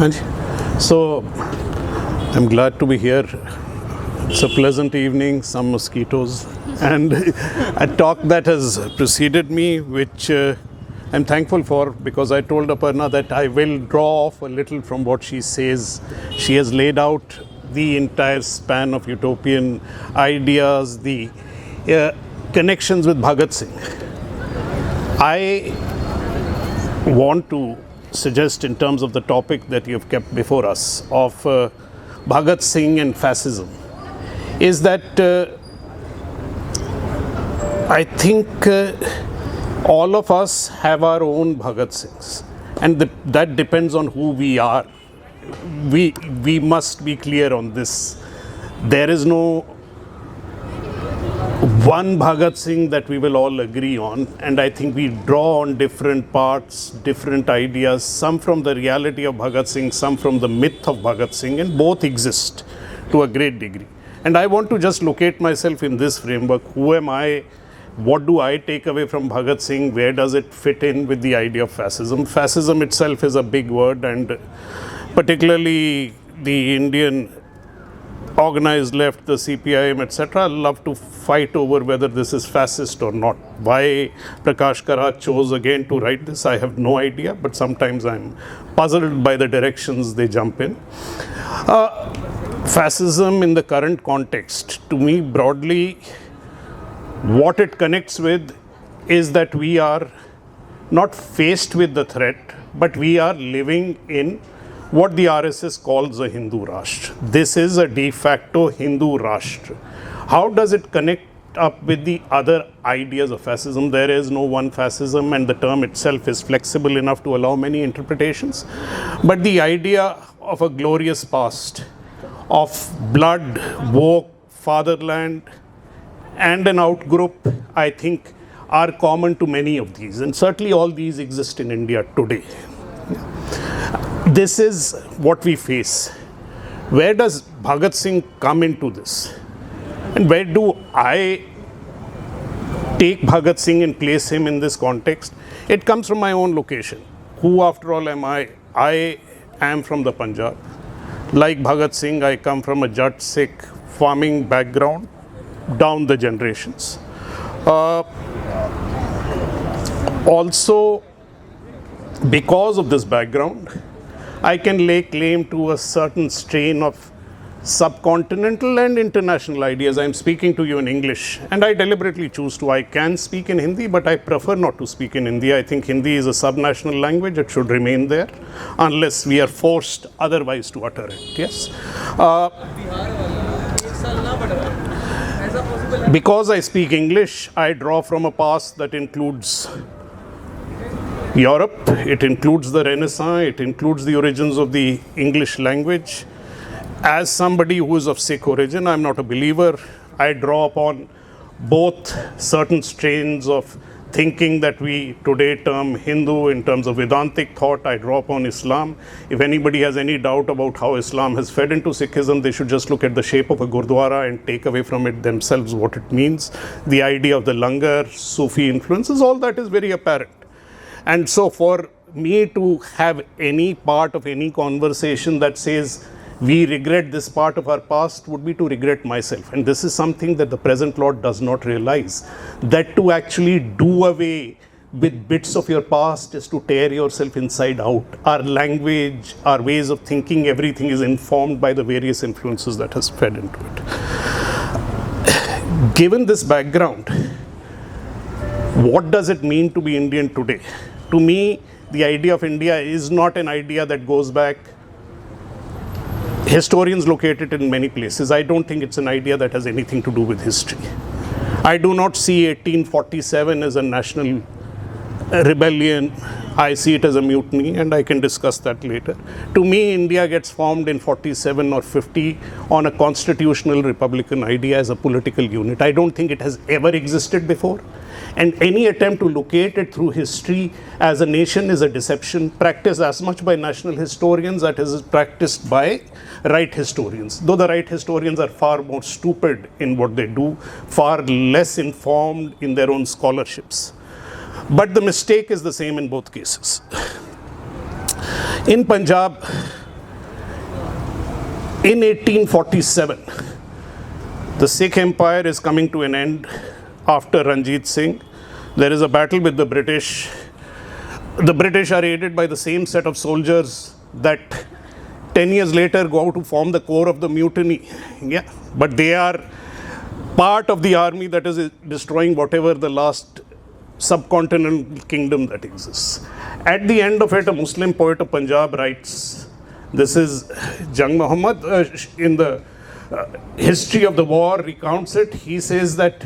So, I'm glad to be here. It's a pleasant evening, some mosquitoes, and a talk that has preceded me, which I'm thankful for, because I told Aparna that I will draw off a little from what she says. She has laid out the entire span of utopian ideas, the connections with Bhagat Singh. I want to suggest, in terms of the topic that you've kept before us of Bhagat Singh and Fascism, is that I think all of us have our own Bhagat Singhs, and that depends on who we are. We must be clear on this. There is no one Bhagat Singh that we will all agree on, and I think we draw on different parts, different ideas, some from the reality of Bhagat Singh, some from the myth of Bhagat Singh, and both exist to a great degree. And I want to just locate myself in this framework. Who am I? What do I take away from Bhagat Singh? Where does it fit in with the idea of fascism? Fascism itself is a big word, and particularly the Indian organized left, the CPIM, etc., love to fight over whether this is fascist or not. Why Prakash Karat chose again to write this, I have no idea, but sometimes I'm puzzled by the directions they jump in. Fascism in the current context, to me broadly, what it connects with is that we are not faced with the threat, but we are living in what the RSS calls a Hindu Rashtra. This is a de facto Hindu Rashtra. How does it connect up with the other ideas of fascism? There is no one fascism, and the term itself is flexible enough to allow many interpretations. But the idea of a glorious past, of blood, war, fatherland, and an outgroup, I think, are common to many of these. And certainly all these exist in India today. This is what we face. Where does Bhagat Singh come into this? And where do I take Bhagat Singh and place him in this context? It comes from my own location. Who, after all, am I? I am from the Punjab. Like Bhagat Singh, I come from a Jat Sikh farming background down the generations. Also, because of this background, I can lay claim to a certain strain of subcontinental and international ideas. I'm speaking to you in English, and I deliberately choose to. I can speak in Hindi, but I prefer not to speak in Hindi. I think Hindi is a subnational language. It should remain there unless we are forced otherwise to utter it. Yes. Because I speak English, I draw from a past that includes Europe, it includes the Renaissance, it includes the origins of the English language. As somebody who is of Sikh origin, I'm not a believer. I draw upon both certain strains of thinking that we today term Hindu in terms of Vedantic thought. I draw upon Islam. If anybody has any doubt about how Islam has fed into Sikhism, they should just look at the shape of a Gurdwara and take away from it themselves what it means. The idea of the langar, Sufi influences, all that is very apparent. And so for me to have any part of any conversation that says we regret this part of our past would be to regret myself. And this is something that the present Lord does not realize, that to actually do away with bits of your past is to tear yourself inside out. Our language, our ways of thinking, everything is informed by the various influences that has fed into it. Given this background, what does it mean to be Indian today? To me, the idea of India is not an idea that goes back. Historians locate it in many places. I don't think it's an idea that has anything to do with history. I do not see 1847 as a national rebellion. I see it as a mutiny, and I can discuss that later. To me, India gets formed in 47 or 50 on a constitutional republican idea as a political unit. I don't think it has ever existed before. And any attempt to locate it through history as a nation is a deception, practiced as much by national historians as it is practiced by right historians. Though the right historians are far more stupid in what they do, far less informed in their own scholarships. But the mistake is the same in both cases. In Punjab, In 1847, the Sikh Empire is coming to an end after Ranjit Singh. There is a battle with the British. The British are aided by the same set of soldiers that 10 years later go out to form the core of the mutiny. Yeah, but they are part of the army that is destroying whatever the last subcontinental kingdom that exists. At the end of it, a Muslim poet of Punjab writes, this is Jang Muhammad in the history of the war recounts it. He says that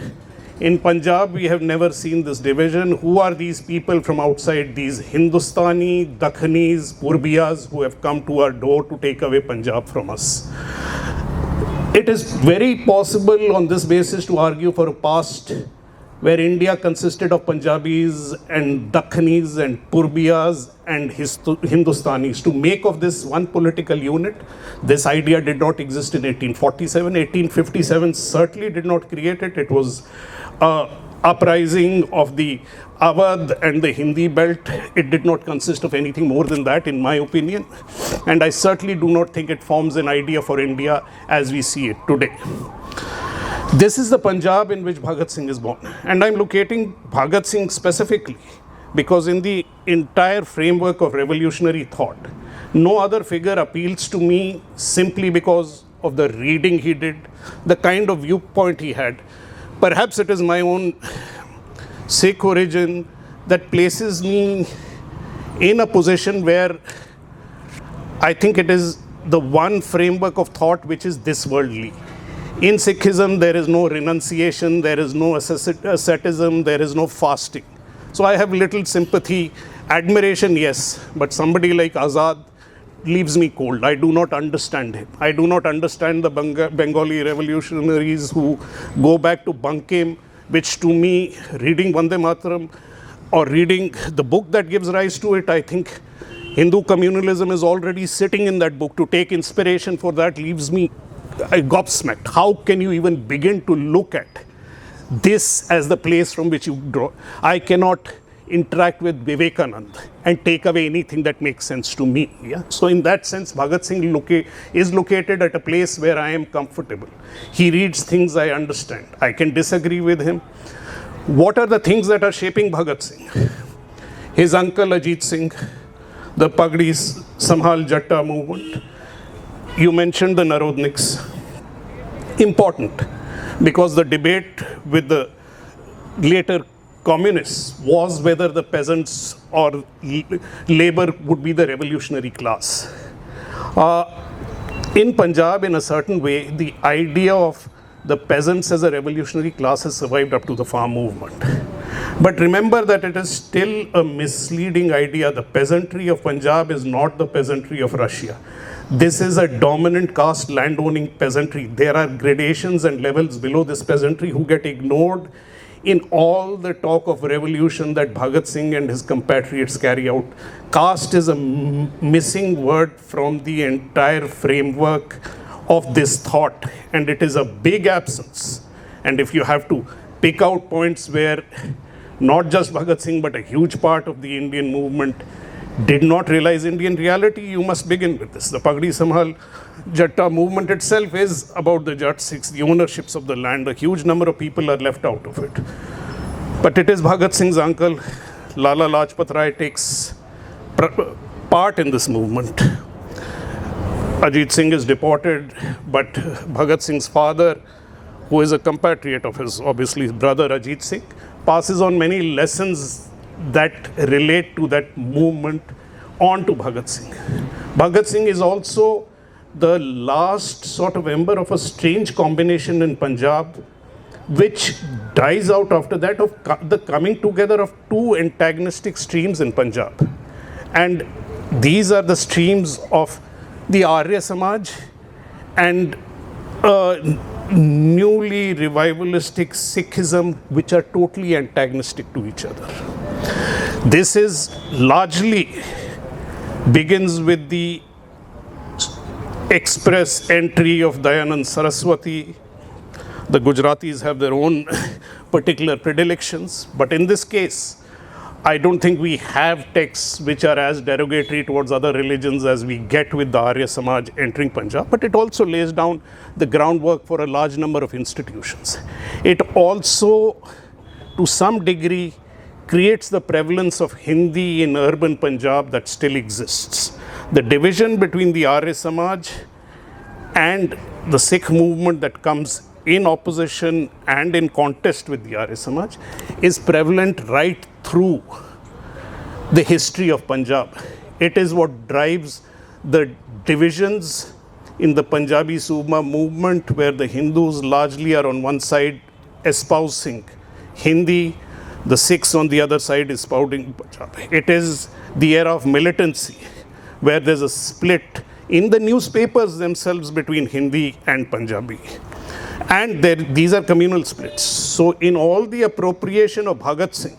in Punjab we have never seen this division. Who are these people from outside, these Hindustani, Dakhanis, Purbiyas who have come to our door to take away Punjab from us? It is very possible on this basis to argue for a past where India consisted of Punjabis and Dakhanis and Purbiyas and Hindustanis. To make of this one political unit, this idea did not exist in 1847. 1857 certainly did not create it. It was an uprising of the Awadh and the Hindi belt. It did not consist of anything more than that, in my opinion. And I certainly do not think it forms an idea for India as we see it today. This is the Punjab in which Bhagat Singh is born. And I'm locating Bhagat Singh specifically because in the entire framework of revolutionary thought, no other figure appeals to me simply because of the reading he did, the kind of viewpoint he had. Perhaps it is my own Sikh origin that places me in a position where I think it is the one framework of thought which is this worldly. In Sikhism, there is no renunciation, there is no asceticism, there is no fasting. So I have little sympathy, admiration, yes, but somebody like Azad leaves me cold. I do not understand him. I do not understand the Bengali revolutionaries who go back to Bankim, which to me, reading Vande Mataram or reading the book that gives rise to it, I think Hindu communalism is already sitting in that book. To take inspiration for that leaves me gobsmacked. How can you even begin to look at this as the place from which you draw? I cannot interact with Vivekanand and take away anything that makes sense to me. Yeah? So in that sense, Bhagat Singh is located at a place where I am comfortable. He reads things I understand. I can disagree with him. What are the things that are shaping Bhagat Singh? His uncle Ajit Singh, the Pagdis Samhal Jatta movement. You mentioned the Narodniks. Important, because the debate with the later communists was whether the peasants or labor would be the revolutionary class. In Punjab, in a certain way, the idea of the peasants as a revolutionary class has survived up to the farm movement. But remember that it is still a misleading idea. The peasantry of Punjab is not the peasantry of Russia. This is a dominant caste landowning peasantry. There are gradations and levels below this peasantry who get ignored in all the talk of revolution that Bhagat Singh and his compatriots carry out. Caste is a missing word from the entire framework of this thought, and it is a big absence. And if you have to pick out points where not just Bhagat Singh but a huge part of the Indian movement did not realize Indian reality, you must begin with this. The Pagdi Samhal Jatta movement itself is about the Jat Sikhs, the ownerships of the land. A huge number of people are left out of it. But it is Bhagat Singh's uncle, Lala Lajpat Rai, takes part in this movement. Ajit Singh is deported, but Bhagat Singh's father, who is a compatriot of his, obviously his brother Ajit Singh, passes on many lessons that relate to that movement on to Bhagat Singh. Bhagat Singh is also the last sort of member of a strange combination in Punjab, which dies out after that of the coming together of two antagonistic streams in Punjab. And these are the streams of the Arya Samaj and newly revivalistic Sikhism, which are totally antagonistic to each other. This is largely begins with the express entry of Dayanand Saraswati. The Gujaratis have their own particular predilections, but in this case, I don't think we have texts which are as derogatory towards other religions as we get with the Arya Samaj entering Punjab, but it also lays down the groundwork for a large number of institutions. It also, to some degree, creates the prevalence of Hindi in urban Punjab that still exists. The division between the Arya Samaj and the Sikh movement that comes in opposition and in contest with the Arya Samaj is prevalent right through the history of Punjab. It is what drives the divisions in the Punjabi Suma movement, where the Hindus largely are on one side espousing Hindi, the Sikhs on the other side espousing Punjab. It is the era of militancy, where there's a split in the newspapers themselves between Hindi and Punjabi. And these are communal splits. So in all the appropriation of Bhagat Singh,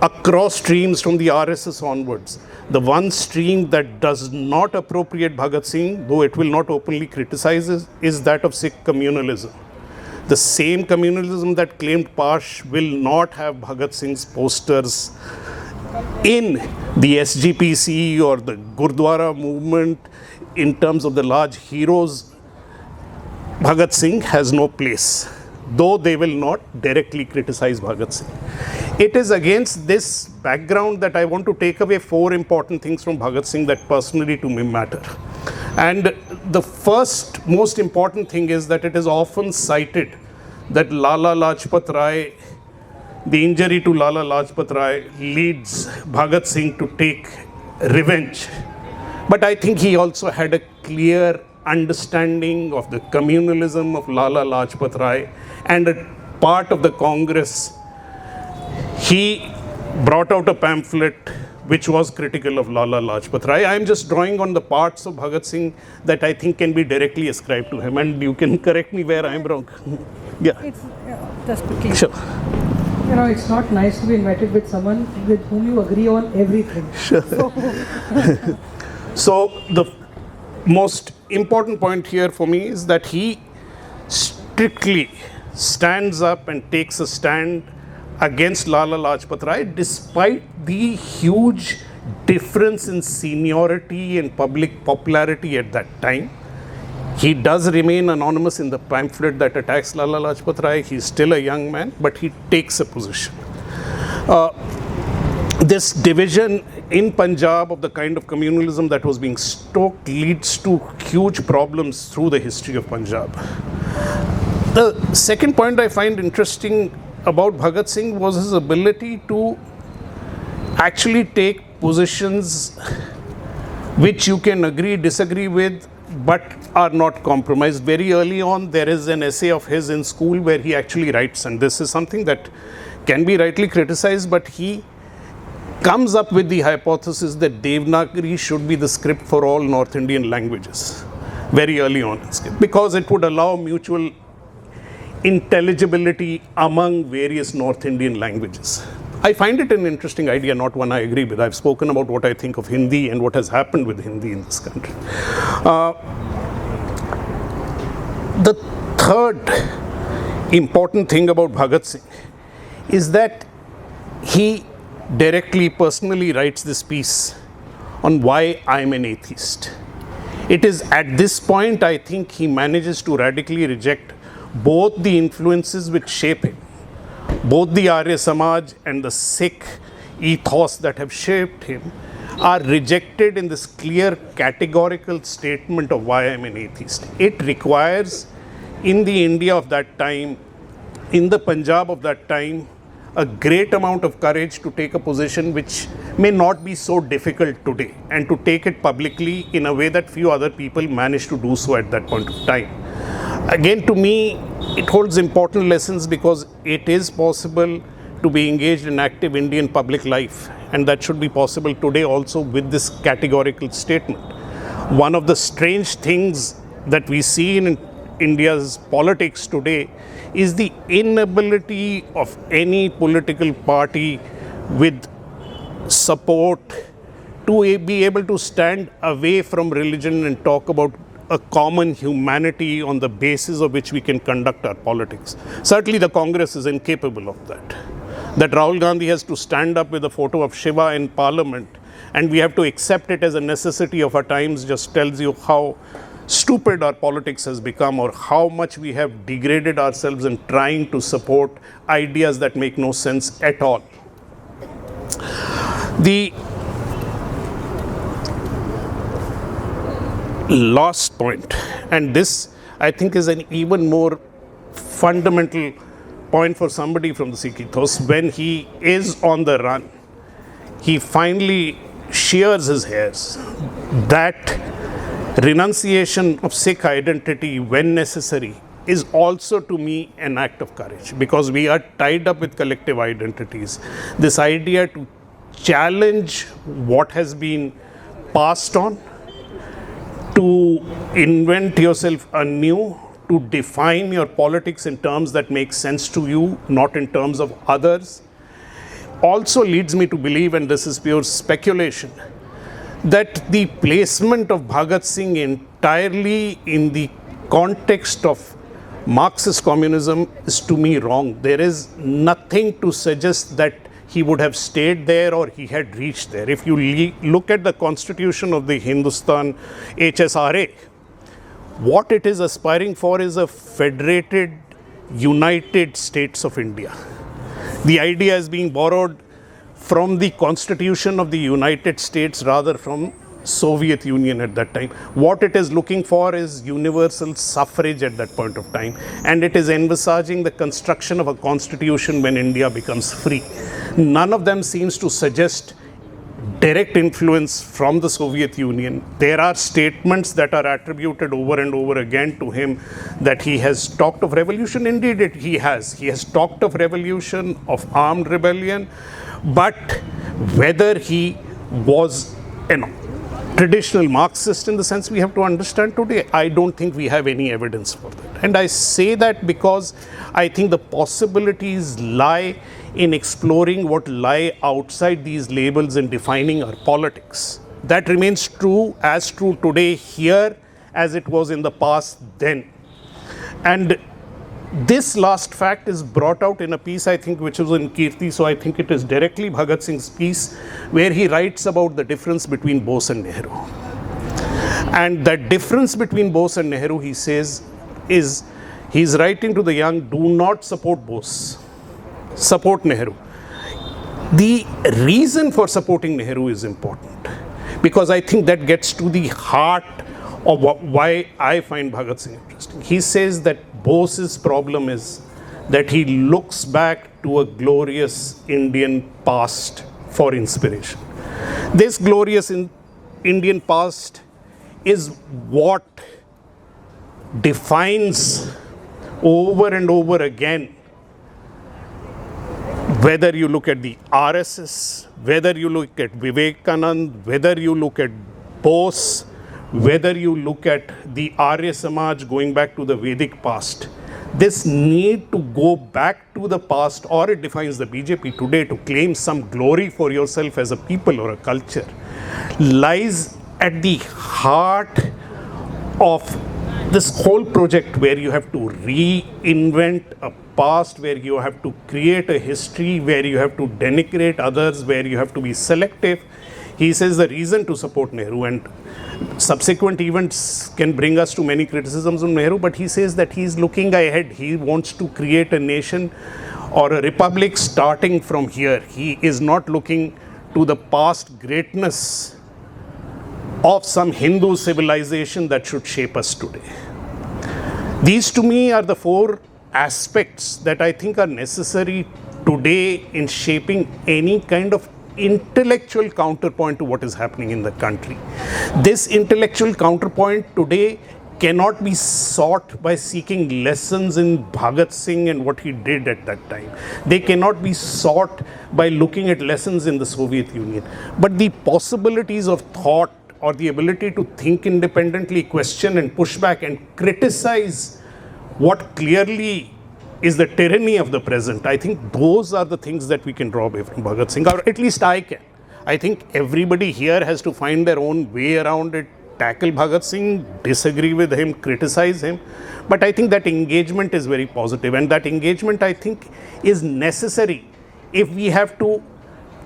across streams from the RSS onwards, the one stream that does not appropriate Bhagat Singh, though it will not openly criticize, is that of Sikh communalism. The same communalism that claimed Pash will not have Bhagat Singh's posters in the SGPC or the Gurdwara movement. In terms of the large heroes, Bhagat Singh has no place, though they will not directly criticize Bhagat Singh. It is against this background that I want to take away 4 important things from Bhagat Singh that personally to me matter. And the first most important thing is that it is often cited that Lala Lajpat Rai, the injury to Lala Lajpat Rai leads Bhagat Singh to take revenge. But I think he also had a clear understanding of the communalism of Lala Lajpat Rai, and a part of the Congress. He brought out a pamphlet which was critical of Lala Lajpat Rai. I am just drawing on the parts of Bhagat Singh that I think can be directly ascribed to him, and you can correct me where I am wrong. Just quickly. Sure. You know, it's not nice to be invited with someone with whom you agree on everything. Sure. So the most important point here for me is that he strictly stands up and takes a stand against Lala Lajpat Rai, despite the huge difference in seniority and public popularity at that time. He does remain anonymous in the pamphlet that attacks Lala Lajpat Rai. He's still a young man, but he takes a position. This division in Punjab of the kind of communalism that was being stoked leads to huge problems through the history of Punjab. The second point I find interesting about Bhagat Singh was his ability to actually take positions which you can agree, disagree with, but are not compromised. Very early on, there is an essay of his in school where he actually writes, and this is something that can be rightly criticized, but he comes up with the hypothesis that Devanagari should be the script for all North Indian languages very early on, because it would allow mutual intelligibility among various North Indian languages. I find it an interesting idea, not one I agree with. I've spoken about what I think of Hindi and what has happened with Hindi in this country. The third important thing about Bhagat Singh is that he directly, personally writes this piece on why I'm an atheist. It is at this point, I think, he manages to radically reject both the influences which shape him, both the Arya Samaj and the Sikh ethos that have shaped him are rejected in this clear categorical statement of why I'm an atheist. It requires, in the India of that time, in the Punjab of that time, a great amount of courage to take a position which may not be so difficult today, and to take it publicly in a way that few other people managed to do so at that point of time. Again, to me, it holds important lessons because it is possible to be engaged in active Indian public life, and that should be possible today also with this categorical statement. One of the strange things that we see in India's politics today is the inability of any political party with support to be able to stand away from religion and talk about a common humanity on the basis of which we can conduct our politics. Certainly the Congress is incapable of that. that Rahul Gandhi has to stand up with a photo of Shiva in parliament and we have to accept it as a necessity of our times just tells you how stupid our politics has become or how much we have degraded ourselves in trying to support ideas that make no sense at all. The last point, and this I think is an even more fundamental point for somebody from the Sikh ethos, when he is on the run, he finally shears his hairs. That renunciation of Sikh identity when necessary is also to me an act of courage, because we are tied up with collective identities. This idea to challenge what has been passed on, to invent yourself anew, to define your politics in terms that make sense to you, not in terms of others, also leads me to believe, and this is pure speculation, that the placement of Bhagat Singh entirely in the context of Marxist communism is to me wrong. There is nothing to suggest that he would have stayed there or he had reached there. If you look at the constitution of the Hindustan HSRA, what it is aspiring for is a federated, united states of India. The idea is being borrowed from the constitution of the United States rather from Soviet Union at that time. What it is looking for is universal suffrage at that point of time, and it is envisaging the construction of a constitution when India becomes free. None of them seems to suggest direct influence from the Soviet Union. There are statements that are attributed over and over again to him that he has talked of revolution. Indeed, he has. He has talked of revolution, of armed rebellion, but whether he was an traditional Marxist in the sense we have to understand today, I don't think we have any evidence for that. And I say that because I think the possibilities lie in exploring what lie outside these labels and defining our politics. That remains true, as true today here as it was in the past then. And this last fact is brought out in a piece, I think, which was in Kirti, so I think it is directly Bhagat Singh's piece, where he writes about the difference between Bose and Nehru. And that difference between Bose and Nehru, he says, is he's writing to the young, do not support Bose, support Nehru. The reason for supporting Nehru is important, because I think that gets to the heart of why I find Bhagat Singh interesting. He says that Bose's problem is that he looks back to a glorious Indian past for inspiration. This glorious Indian past is what defines over and over again, whether you look at the RSS, whether you look at Vivekanand, whether you look at Bose, whether you look at the Arya Samaj going back to the Vedic past. This need to go back to the past, or it defines the BJP today, to claim some glory for yourself as a people or a culture, lies at the heart of this whole project, where you have to reinvent a past, where you have to create a history, where you have to denigrate others, where you have to be selective. He says the reason to support Nehru, and subsequent events can bring us to many criticisms of Nehru, but he says that he is looking ahead. He wants to create a nation or a republic starting from here. He is not looking to the past greatness of some Hindu civilization that should shape us today. These to me are the four aspects that I think are necessary today in shaping any kind of intellectual counterpoint to what is happening in the country. This intellectual counterpoint today cannot be sought by seeking lessons in Bhagat Singh and what he did at that time. They cannot be sought by looking at lessons in the Soviet Union. But the possibilities of thought, or the ability to think independently, question and push back and criticize what clearly is the tyranny of the present, I think those are the things that we can draw away from Bhagat Singh, or at least I can. I think everybody here has to find their own way around it, tackle Bhagat Singh, disagree with him, criticize him. But I think that engagement is very positive, and that engagement, I think, is necessary if we have to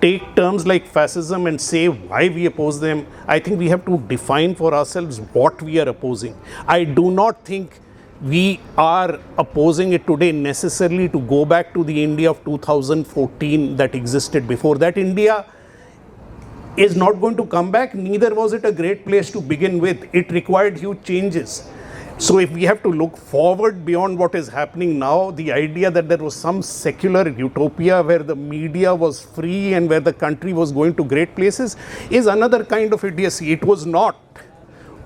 take terms like fascism and say why we oppose them, I think we have to define for ourselves what we are opposing. I do not think we are opposing it today necessarily to go back to the India of 2014 that existed before. That India is not going to come back, neither was it a great place to begin with. It required huge changes. So if we have to look forward beyond what is happening now, the idea that there was some secular utopia where the media was free and where the country was going to great places is another kind of idiocy. It was not.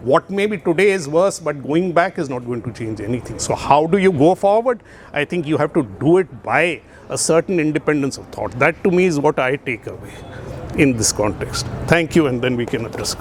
What maybe today is worse, but going back is not going to change anything. So how do you go forward? I think you have to do it by a certain independence of thought. That to me is what I take away in this context. Thank you, and then we can address.